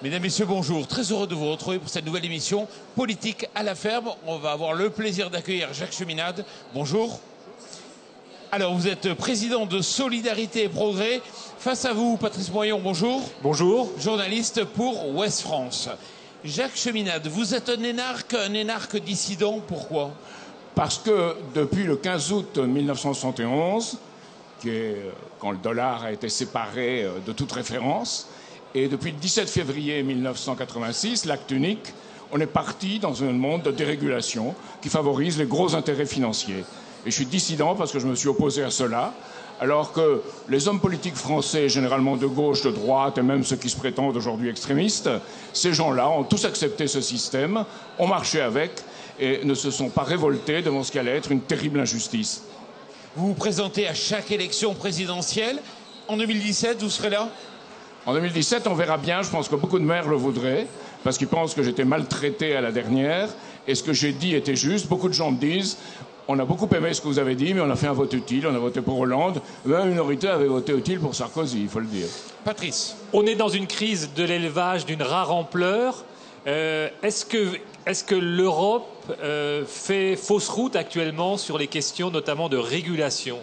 Mesdames, Messieurs, bonjour. Très heureux de vous retrouver pour cette nouvelle émission Politique à la ferme. On va avoir le plaisir d'accueillir Jacques Cheminade. Bonjour. Alors, vous êtes président de Solidarité et Progrès. Face à vous, Patrice Moyon, bonjour. Bonjour. Journaliste pour Ouest France. Jacques Cheminade, vous êtes un énarque dissident. Pourquoi? Parce que depuis le 15 août 1971, qui est quand le dollar a été séparé de toute référence, et depuis le 17 février 1986, l'acte unique, on est parti dans un monde de dérégulation qui favorise les gros intérêts financiers. Et je suis dissident parce que je me suis opposé à cela, alors que les hommes politiques français, généralement de gauche, de droite, et même ceux qui se prétendent aujourd'hui extrémistes, ces gens-là ont tous accepté ce système, ont marché avec, et ne se sont pas révoltés devant ce qui allait être une terrible injustice. Vous vous présentez à chaque élection présidentielle. En 2017, vous serez là? En 2017, on verra bien. Je pense que beaucoup de maires le voudraient, parce qu'ils pensent que j'étais maltraité à la dernière, et ce que j'ai dit était juste. Beaucoup de gens me disent, on a beaucoup aimé ce que vous avez dit, mais on a fait un vote utile, on a voté pour Hollande. La minorité avait voté utile pour Sarkozy, il faut le dire. Patrice. On est dans une crise de l'élevage d'une rare ampleur. Est-ce que l'Europe fait fausse route actuellement sur les questions notamment de régulation?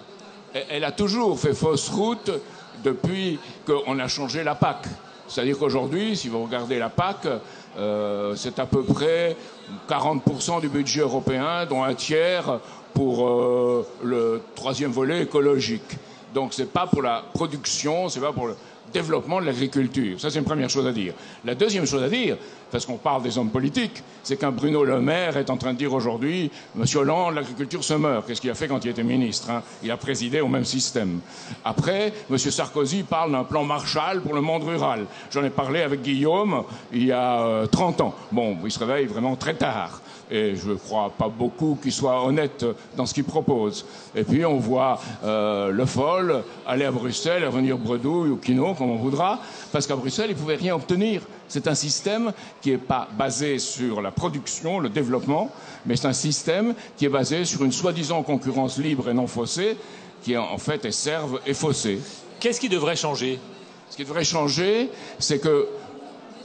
Elle a toujours fait fausse route depuis qu'on a changé la PAC. C'est-à-dire qu'aujourd'hui, si vous regardez la PAC, c'est à peu près 40% du budget européen, dont un tiers pour le troisième volet écologique. Donc c'est pas pour la production, c'est pas pour le développement de l'agriculture. Ça, c'est une première chose à dire. La deuxième chose à dire, parce qu'on parle des hommes politiques, c'est qu'un Bruno Le Maire est en train de dire aujourd'hui « Monsieur Hollande, l'agriculture se meurt ». Qu'est-ce qu'il a fait quand il était ministre, hein? Il a présidé au même système. Après, Monsieur Sarkozy parle d'un plan Marshall pour le monde rural. J'en ai parlé avec Guillaume il y a 30 ans. Bon, il se réveille vraiment très tard. Et je ne crois pas beaucoup qu'il soit honnête dans ce qu'il propose. Et puis on voit Le Foll aller à Bruxelles, revenir bredouille ou kino, comme on voudra, parce qu'à Bruxelles, il ne pouvait rien obtenir. C'est un système qui n'est pas basé sur la production, le développement, mais c'est un système qui est basé sur une soi-disant concurrence libre et non faussée, qui en fait est serve et faussée. Qu'est-ce qui devrait changer? Ce qui devrait changer, c'est que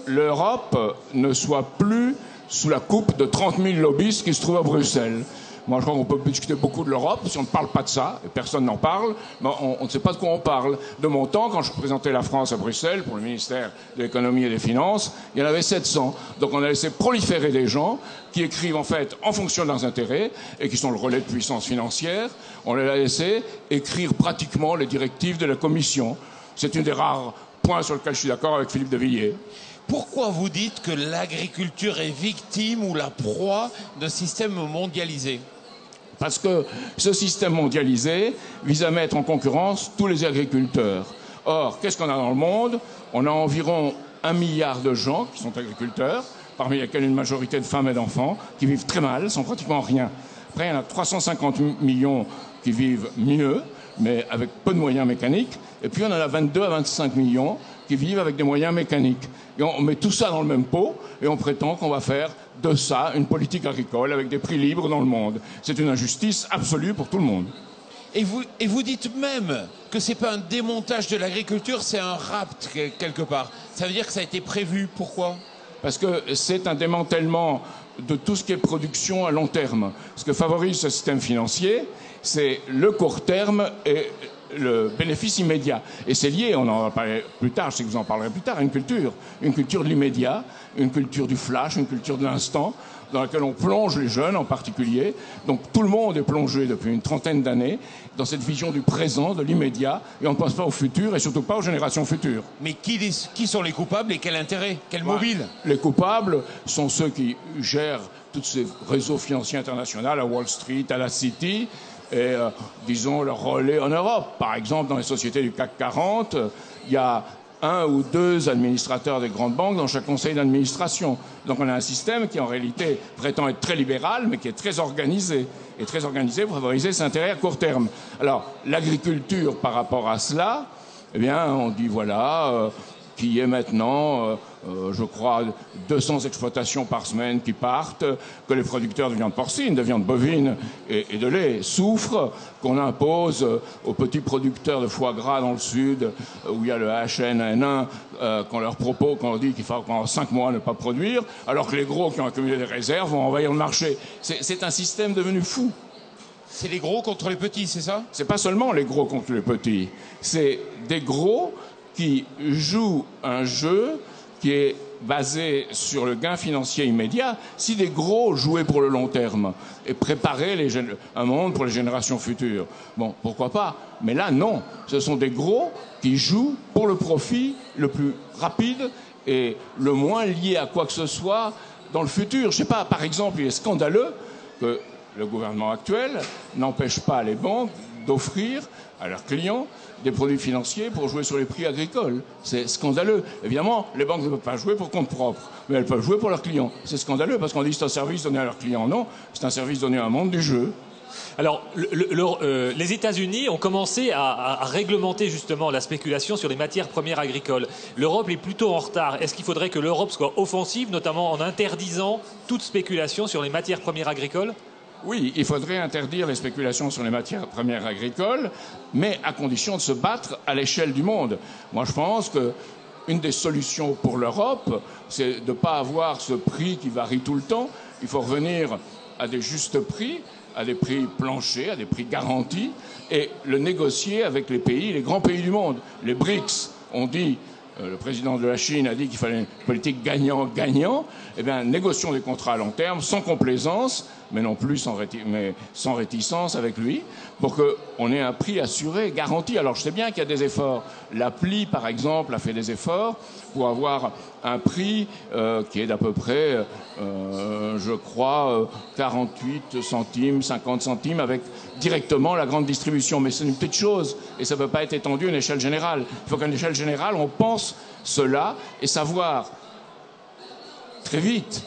l'Europe ne soit plus sous la coupe de 30 000 lobbyistes qui se trouvent à Bruxelles. Moi, je crois qu'on peut discuter beaucoup de l'Europe. Si on ne parle pas de ça, et personne n'en parle, ben on ne sait pas de quoi on parle. De mon temps, quand je représentais la France à Bruxelles, pour le ministère de l'économie et des finances, il y en avait 700. Donc on a laissé proliférer des gens qui écrivent en fait en fonction de leurs intérêts et qui sont le relais de puissance financière. On les a laissés écrire pratiquement les directives de la Commission. C'est une des rares points sur lesquels je suis d'accord avec Philippe de Villiers. Pourquoi vous dites que l'agriculture est victime ou la proie d'un système mondialisé? Parce que ce système mondialisé vise à mettre en concurrence tous les agriculteurs. Or, qu'est-ce qu'on a dans le monde? On a environ 1 milliard de gens qui sont agriculteurs, parmi lesquels une majorité de femmes et d'enfants, qui vivent très mal, sans pratiquement rien. Après, il y en a 350 millions qui vivent mieux, mais avec peu de moyens mécaniques. Et puis, on en a 22 à 25 millions qui vivent avec des moyens mécaniques. Et on met tout ça dans le même pot et on prétend qu'on va faire de ça une politique agricole avec des prix libres dans le monde. C'est une injustice absolue pour tout le monde. Et vous dites même que c'est pas un démontage de l'agriculture, c'est un rapt quelque part. Ça veut dire que ça a été prévu. Pourquoi? Parce que c'est un démantèlement de tout ce qui est production à long terme. Ce que favorise ce système financier, c'est le court terme et le bénéfice immédiat. Et c'est lié, on en va parler plus tard, je sais que vous en parlerez plus tard, à une culture de l'immédiat, une culture du flash, une culture de l'instant, dans laquelle on plonge les jeunes en particulier. Donc tout le monde est plongé depuis une trentaine d'années dans cette vision du présent, de l'immédiat, et on ne pense pas au futur et surtout pas aux générations futures. Mais qui sont les coupables et quel intérêt? Quel mobile? Les coupables sont ceux qui gèrent tous ces réseaux financiers internationaux, à Wall Street, à la City, et disons leur relais en Europe. Par exemple, dans les sociétés du CAC 40, il y a 1 ou 2 administrateurs des grandes banques dans chaque conseil d'administration. Donc on a un système qui en réalité prétend être très libéral, mais qui est très organisé. Et très organisé pour favoriser ses intérêts à court terme. Alors l'agriculture par rapport à cela, eh bien on dit voilà, qu'il y ait maintenant, je crois, 200 exploitations par semaine qui partent, que les producteurs de viande porcine, de viande bovine et de lait souffrent, qu'on impose aux petits producteurs de foie gras dans le sud, où il y a le HNN1, qu'on leur propose, qu'on leur dit qu'il faut pendant 5 mois ne pas produire, alors que les gros qui ont accumulé des réserves vont envahir le marché. C'est un système devenu fou. C'est les gros contre les petits, c'est ça? C'est pas seulement les gros contre les petits, c'est des gros qui jouent un jeu qui est basé sur le gain financier immédiat. Si des gros jouaient pour le long terme et préparaient un monde pour les générations futures, bon, pourquoi pas? Mais là, non. Ce sont des gros qui jouent pour le profit le plus rapide et le moins lié à quoi que ce soit dans le futur. Je sais pas, par exemple, il est scandaleux que le gouvernement actuel n'empêche pas les banques d'offrir à leurs clients des produits financiers pour jouer sur les prix agricoles. C'est scandaleux. Évidemment, les banques ne peuvent pas jouer pour compte propre, mais elles peuvent jouer pour leurs clients. C'est scandaleux parce qu'on dit que c'est un service donné à leurs clients. Non, c'est un service donné à un monde du jeu. Alors, les États-Unis ont commencé à réglementer justement la spéculation sur les matières premières agricoles. L'Europe est plutôt en retard. Est-ce qu'il faudrait que l'Europe soit offensive, notamment en interdisant toute spéculation sur les matières premières agricoles ? Oui, il faudrait interdire les spéculations sur les matières premières agricoles, mais à condition de se battre à l'échelle du monde. Moi, je pense qu'une des solutions pour l'Europe, c'est de ne pas avoir ce prix qui varie tout le temps. Il faut revenir à des justes prix, à des prix planchers, à des prix garantis, et le négocier avec les grands pays du monde. Les BRICS ont dit... le président de la Chine a dit qu'il fallait une politique gagnant-gagnant. Eh bien, négocions des contrats à long terme, sans complaisance, mais non plus sans réticence avec lui, pour qu'on ait un prix assuré, garanti. Alors, je sais bien qu'il y a des efforts. L'appli, par exemple, a fait des efforts pour avoir un prix qui est d'à peu près, je crois, 48 centimes, 50 centimes, avec directement la grande distribution. Mais c'est une petite chose, et ça ne peut pas être étendu à une échelle générale. Il faut qu'à une échelle générale, on pense cela et savoir très vite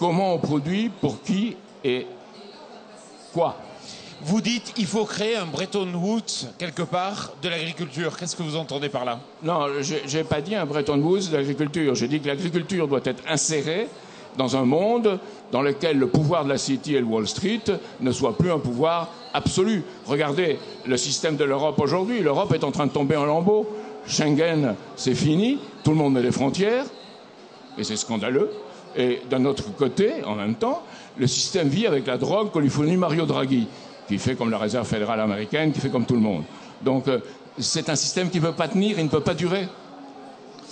comment on produit, pour qui et quoi. Vous dites qu'il faut créer un Bretton Woods, quelque part, de l'agriculture. Qu'est-ce que vous entendez par là? Non, je n'ai pas dit un Bretton Woods de l'agriculture. J'ai dit que l'agriculture doit être insérée dans un monde dans lequel le pouvoir de la City et le Wall Street ne soit plus un pouvoir absolu. Regardez le système de l'Europe aujourd'hui. L'Europe est en train de tomber en lambeaux. Schengen, c'est fini. Tout le monde met des frontières. Et c'est scandaleux. Et d'un autre côté, en même temps, le système vit avec la drogue que lui fournit Mario Draghi, qui fait comme la Réserve fédérale américaine, qui fait comme tout le monde. Donc, c'est un système qui ne peut pas tenir, il ne peut pas durer.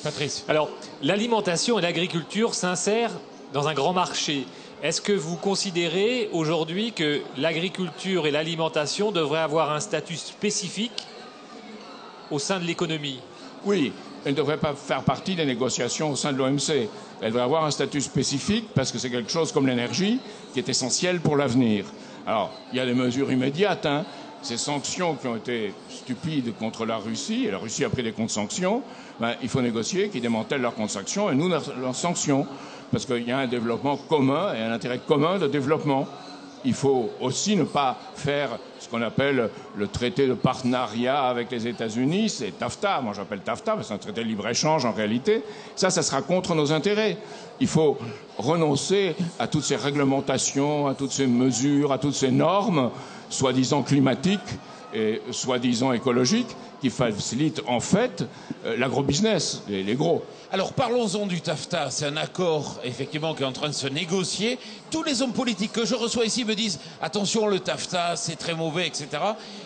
Patrice. Alors, l'alimentation et l'agriculture s'insèrent dans un grand marché. Est-ce que vous considérez aujourd'hui que l'agriculture et l'alimentation devraient avoir un statut spécifique au sein de l'économie? Oui, elle ne devrait pas faire partie des négociations au sein de l'OMC. Elle devrait avoir un statut spécifique parce que c'est quelque chose comme l'énergie qui est essentiel pour l'avenir. Alors, il y a des mesures immédiates, hein. Ces sanctions qui ont été stupides contre la Russie, et la Russie a pris des contre-sanctions, il faut négocier qu'ils démantèlent leurs contre-sanctions et nous leurs sanctions. Parce qu'il y a un développement commun et un intérêt commun de développement. Il faut aussi ne pas faire ce qu'on appelle le traité de partenariat avec les États-Unis, c'est TAFTA. Moi, j'appelle TAFTA, parce que c'est un traité de libre-échange en réalité. Ça sera contre nos intérêts. Il faut renoncer à toutes ces réglementations, à toutes ces mesures, à toutes ces normes, soi-disant climatiques et soi-disant écologiques, qui facilitent en fait l'agro-business, les gros. Alors parlons-en du TAFTA, c'est un accord effectivement qui est en train de se négocier. Tous les hommes politiques que je reçois ici me disent attention, le TAFTA c'est très mauvais, etc.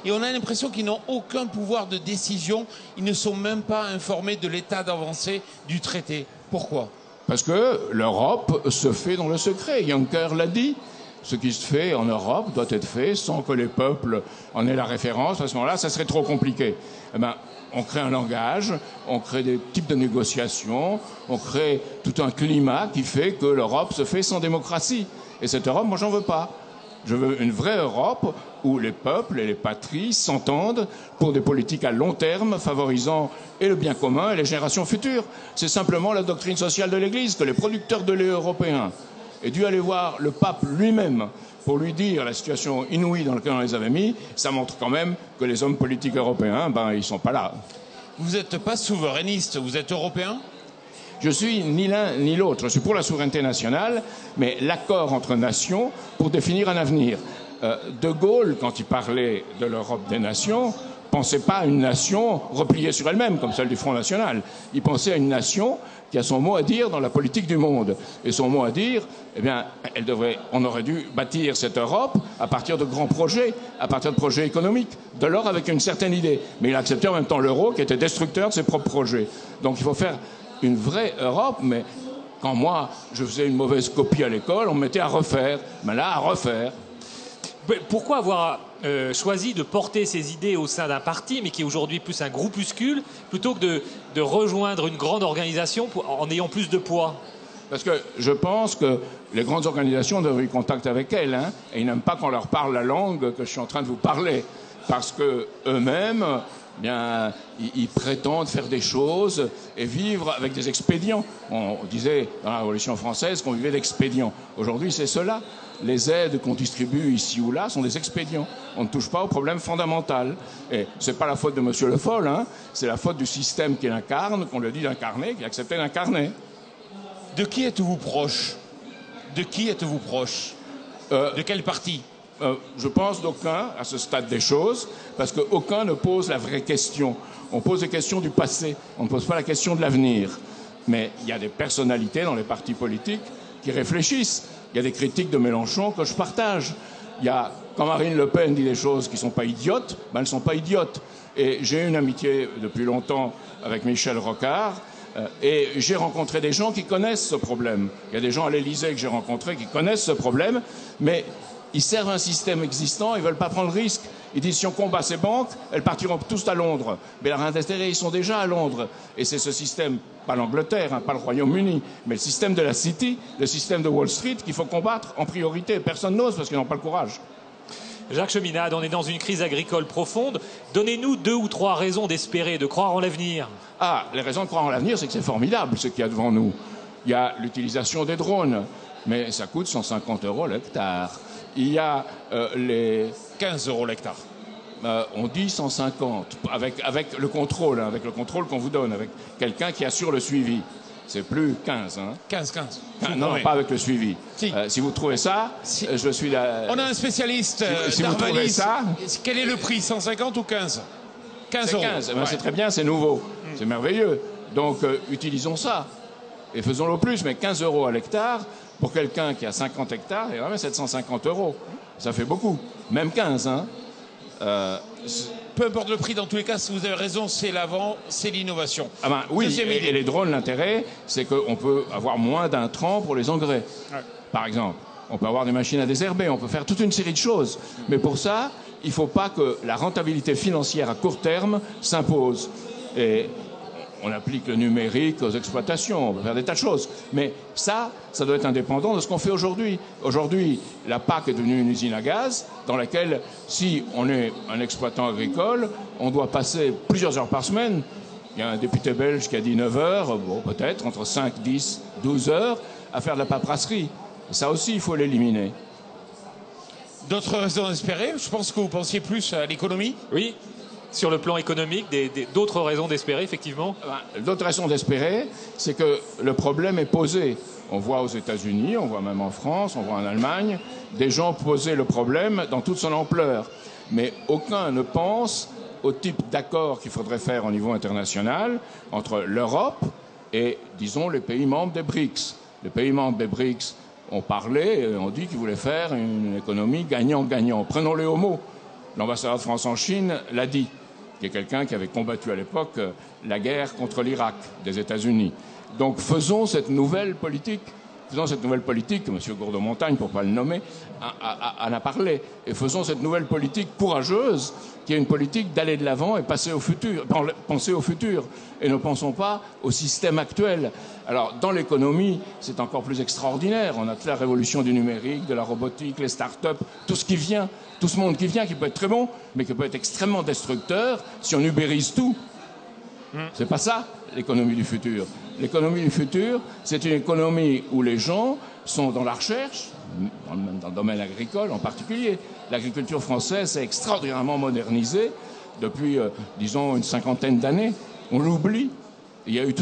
Et on a l'impression qu'ils n'ont aucun pouvoir de décision, ils ne sont même pas informés de l'état d'avancée du traité. Pourquoi? Parce que l'Europe se fait dans le secret, Juncker l'a dit. Ce qui se fait en Europe doit être fait sans que les peuples en aient la référence. À ce moment-là, ça serait trop compliqué. Eh ben, on crée un langage, on crée des types de négociations, on crée tout un climat qui fait que l'Europe se fait sans démocratie. Et cette Europe, moi, j'en veux pas. Je veux une vraie Europe où les peuples et les patries s'entendent pour des politiques à long terme favorisant et le bien commun et les générations futures. C'est simplement la doctrine sociale de l'Église que les producteurs de lait européens aient dû aller voir le pape lui-même pour lui dire la situation inouïe dans laquelle on les avait mis. Ça montre quand même que les hommes politiques européens, ils sont pas là. Vous n'êtes pas souverainiste, vous êtes européen? Je suis ni l'un ni l'autre. Je suis pour la souveraineté nationale, mais l'accord entre nations pour définir un avenir. De Gaulle, quand il parlait de l'Europe des nations, pensait pas à une nation repliée sur elle-même, comme celle du Front National. Il pensait à une nation qui a son mot à dire dans la politique du monde. Et son mot à dire, eh bien, on aurait dû bâtir cette Europe à partir de grands projets, à partir de projets économiques, de lors avec une certaine idée. Mais il a accepté en même temps l'euro qui était destructeur de ses propres projets. Donc il faut faire une vraie Europe, mais quand moi, je faisais une mauvaise copie à l'école, on me mettait à refaire. Mais là, à refaire. Pourquoi avoir choisi de porter ces idées au sein d'un parti, mais qui est aujourd'hui plus un groupuscule, plutôt que de rejoindre une grande organisation en ayant plus de poids? Parce que je pense que les grandes organisations doivent avoir contact avec elles, hein, et ils n'aiment pas qu'on leur parle la langue que je suis en train de vous parler. Parce que eux-mêmes, bien, ils prétendent faire des choses et vivre avec des expédients. On disait dans la Révolution française qu'on vivait d'expédients. Aujourd'hui, c'est cela. Les aides qu'on distribue ici ou là sont des expédients. On ne touche pas au problème fondamental. Et c'est pas la faute de M. Le Foll, hein, c'est la faute du système qu'il incarne, qu'on lui dit d'incarner, qu'il a accepté d'incarner. De qui êtes-vous proche? De qui êtes-vous proche? De quel parti? Je pense d'aucun, à ce stade des choses, parce qu'aucun ne pose la vraie question. On pose des questions du passé, on ne pose pas la question de l'avenir. Mais il y a des personnalités dans les partis politiques qui réfléchissent. Il y a des critiques de Mélenchon que je partage. Quand Marine Le Pen dit des choses qui ne sont pas idiotes, ben elles ne sont pas idiotes. Et j'ai une amitié depuis longtemps avec Michel Rocard, et j'ai rencontré des gens qui connaissent ce problème. Il y a des gens à l'Élysée que j'ai rencontrés qui connaissent ce problème, mais ils servent un système existant, ils ne veulent pas prendre le risque. Ils disent si on combat ces banques, elles partiront tous à Londres. Mais leurs intérêts, ils sont déjà à Londres. Et c'est ce système, pas l'Angleterre, hein, pas le Royaume-Uni, mais le système de la City, le système de Wall Street qu'il faut combattre en priorité. Personne n'ose parce qu'ils n'ont pas le courage. Jacques Cheminade, on est dans une crise agricole profonde. Donnez-nous 2 ou 3 raisons d'espérer, de croire en l'avenir. Les raisons de croire en l'avenir, c'est que c'est formidable ce qu'il y a devant nous. Il y a l'utilisation des drones, mais ça coûte 150 € l'hectare. Il y a les 15 € l'hectare. On dit 150, avec le contrôle, hein, avec le contrôle qu'on vous donne, avec quelqu'un qui assure le suivi. C'est plus 15. Hein. 15. Non, pas avec le suivi. Si. Vous trouvez ça, je suis là. On a un spécialiste, si vous trouvez ça, quel est le prix, 150 ou 15? 15 €. 15, ben, c'est très bien, c'est nouveau, c'est merveilleux. Donc utilisons ça et faisons-le au plus, mais 15 € à l'hectare, pour quelqu'un qui a 50 hectares, il y a même 750 €. Ça fait beaucoup, même 15. Hein. Peu importe le prix, dans tous les cas, si vous avez raison, c'est l'avant, c'est l'innovation. Oui, et les drones, l'intérêt, c'est qu'on peut avoir moins d'intrants pour les engrais, par exemple. On peut avoir des machines à désherber, on peut faire toute une série de choses. Mais pour ça, il ne faut pas que la rentabilité financière à court terme s'impose. Et on applique le numérique aux exploitations, on peut faire des tas de choses. Mais ça doit être indépendant de ce qu'on fait aujourd'hui. Aujourd'hui, la PAC est devenue une usine à gaz dans laquelle, si on est un exploitant agricole, on doit passer plusieurs heures par semaine. Il y a un député belge qui a dit 9 heures, bon, peut-être, entre 5, 10, 12 heures, à faire de la paperasserie. Ça aussi, il faut l'éliminer. D'autres raisons d'espérer? Je pense que vous pensiez plus à l'économie. Oui. Sur le plan économique, d'autres raisons d'espérer, effectivement? D'autres raisons d'espérer, c'est que le problème est posé. On voit aux États-Unis, on voit même en France, on voit en Allemagne, des gens poser le problème dans toute son ampleur. Mais aucun ne pense au type d'accord qu'il faudrait faire au niveau international entre l'Europe et, disons, les pays membres des BRICS. Les pays membres des BRICS ont parlé et ont dit qu'ils voulaient faire une économie gagnant-gagnant. Prenons-les au mot. L'ambassadeur de France en Chine l'a dit, qui est quelqu'un qui avait combattu à l'époque la guerre contre l'Irak des États-Unis. Donc faisons cette nouvelle politique. M. Gourdeau-Montagne, pour ne pas le nommer, en a parlé. Et faisons cette nouvelle politique courageuse, qui est une politique d'aller de l'avant et penser au futur. Et ne pensons pas au système actuel. Alors, dans l'économie, c'est encore plus extraordinaire. On a toute la révolution du numérique, de la robotique, les start-up, tout ce monde qui vient, qui peut être très bon, mais qui peut être extrêmement destructeur si on ubérise tout. C'est pas ça, l'économie du futur. L'économie du futur, c'est une économie où les gens sont dans la recherche, dans le domaine agricole en particulier. L'agriculture française s'est extraordinairement modernisée depuis, disons, une 50aine d'années. On l'oublie. Il y a eu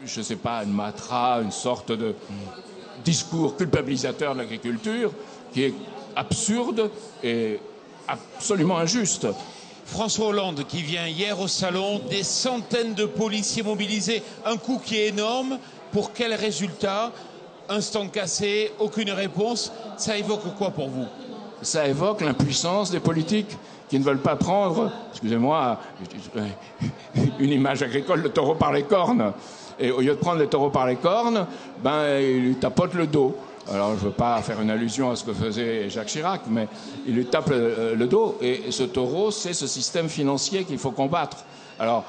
je ne sais pas, une matra, une sorte de discours culpabilisateur de l'agriculture qui est absurde et absolument injuste. François Hollande qui vient hier au salon, des centaines de policiers mobilisés, un coût qui est énorme. Pour quel résultat? Un stand cassé, aucune réponse. Ça évoque quoi pour vous? Ça évoque l'impuissance des politiques qui ne veulent pas prendre, excusez-moi, une image agricole, le taureau par les cornes. Et au lieu de prendre les taureaux par les cornes, il lui tapote le dos. Alors, je ne veux pas faire une allusion à ce que faisait Jacques Chirac, mais il lui tape le dos. Et ce taureau, c'est ce système financier qu'il faut combattre. Alors,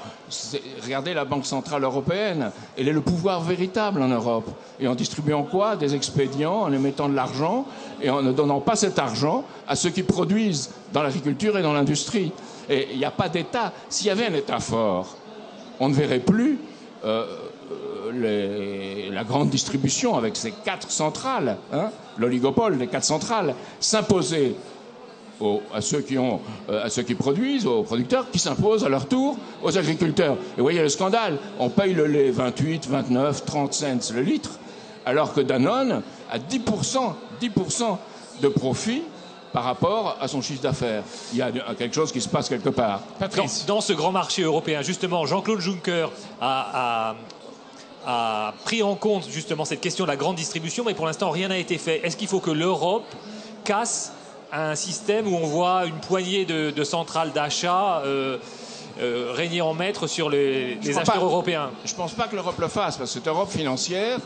regardez la Banque Centrale Européenne. Elle est le pouvoir véritable en Europe. Et en distribuant quoi? Des expédients, en émettant de l'argent, et en ne donnant pas cet argent à ceux qui produisent dans l'agriculture et dans l'industrie. Et il n'y a pas d'État. S'il y avait un État fort, on ne verrait plus la grande distribution avec ses 4 centrales, l'oligopole des 4 centrales, s'imposer à ceux qui produisent, aux producteurs, qui s'imposent à leur tour aux agriculteurs. Et vous voyez le scandale, on paye le lait 28, 29, 30 cents le litre, alors que Danone a 10% de profit par rapport à son chiffre d'affaires. Il y a quelque chose qui se passe quelque part. Patrice. Dans ce grand marché européen, justement, Jean-Claude Juncker a pris en compte justement cette question de la grande distribution, mais pour l'instant rien n'a été fait. Est-ce qu'il faut que l'Europe casse un système où on voit une poignée de centrales d'achat régner en maître sur les acheteurs européens? Je ne pense pas que l'Europe le fasse, parce que cette Europe financière,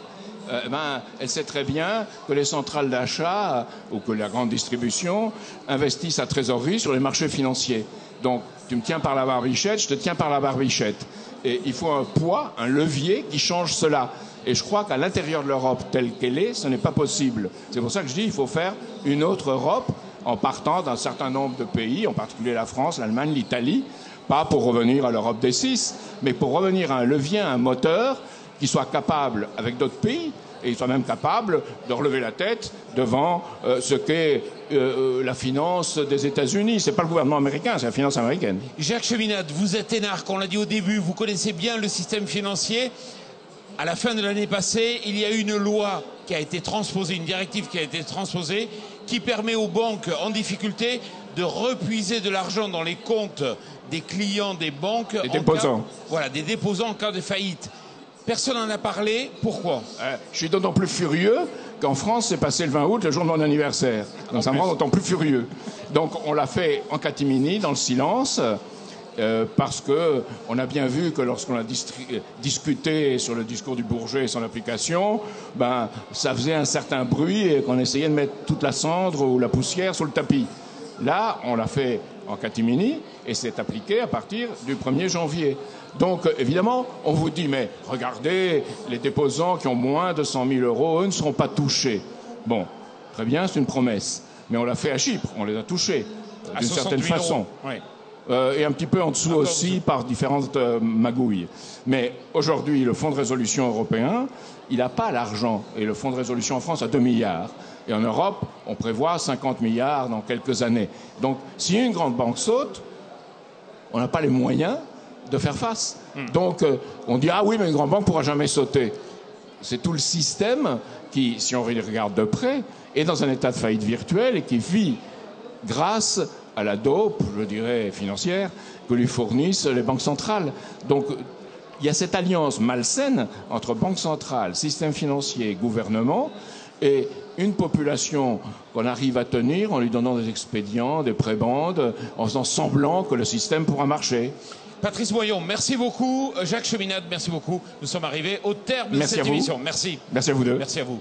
elle sait très bien que les centrales d'achat ou que la grande distribution investissent à trésorerie sur les marchés financiers. Donc, tu me tiens par la barbichette, je te tiens par la barbichette. Et il faut un poids, un levier qui change cela. Et je crois qu'à l'intérieur de l'Europe telle qu'elle est, ce n'est pas possible. C'est pour ça que je dis qu'il faut faire une autre Europe en partant d'un certain nombre de pays, en particulier la France, l'Allemagne, l'Italie, pas pour revenir à l'Europe des 6, mais pour revenir à un levier, à un moteur qui soit capable, avec d'autres pays, et soit même capable de relever la tête devant ce qu'est la finance des États-Unis. C'est pas le gouvernement américain, c'est la finance américaine. Jacques Cheminade, vous êtes énarque, on l'a dit au début, vous connaissez bien le système financier. À la fin de l'année passée, il y a eu une loi qui a été transposée, une directive qui a été transposée, qui permet aux banques en difficulté de repuiser de l'argent dans les comptes des clients des banques. Des déposants. Voilà, des déposants en cas de faillite. Personne n'en a parlé. Pourquoi? Je suis d'autant plus furieux qu'en France, c'est passé le 20 août, le jour de mon anniversaire. Donc ça me rend d'autant plus furieux. Donc on l'a fait en catimini, dans le silence, parce qu'on a bien vu que lorsqu'on a discuté sur le discours du Bourget et son application, ça faisait un certain bruit et qu'on essayait de mettre toute la cendre ou la poussière sur le tapis. Là, on l'a fait en catimini et c'est appliqué à partir du 1er janvier. Donc, évidemment, on vous dit, mais regardez, les déposants qui ont moins de 100 000 €, eux ne seront pas touchés. Bon, très bien, c'est une promesse. Mais on l'a fait à Chypre, on les a touchés, d'une certaine façon. Oui. Et un petit peu en dessous aussi par différentes magouilles. Mais aujourd'hui, le Fonds de résolution européen, il n'a pas l'argent. Et le Fonds de résolution en France a 2 milliards. Et en Europe, on prévoit 50 milliards dans quelques années. Donc, si une grande banque saute, on n'a pas les moyens de faire face. Donc, on dit, ah oui, mais une grande banque ne pourra jamais sauter. C'est tout le système qui, si on regarde de près, est dans un état de faillite virtuelle et qui vit grâce à la dope, je dirais, financière, que lui fournissent les banques centrales. Donc, il y a cette alliance malsaine entre banque centrale, système financier, gouvernement, et une population qu'on arrive à tenir en lui donnant des expédients, des prébendes, en faisant semblant que le système pourra marcher. Patrice Moyon, merci beaucoup. Jacques Cheminade, merci beaucoup. Nous sommes arrivés au terme de cette émission. Merci. Merci à vous deux. Merci à vous.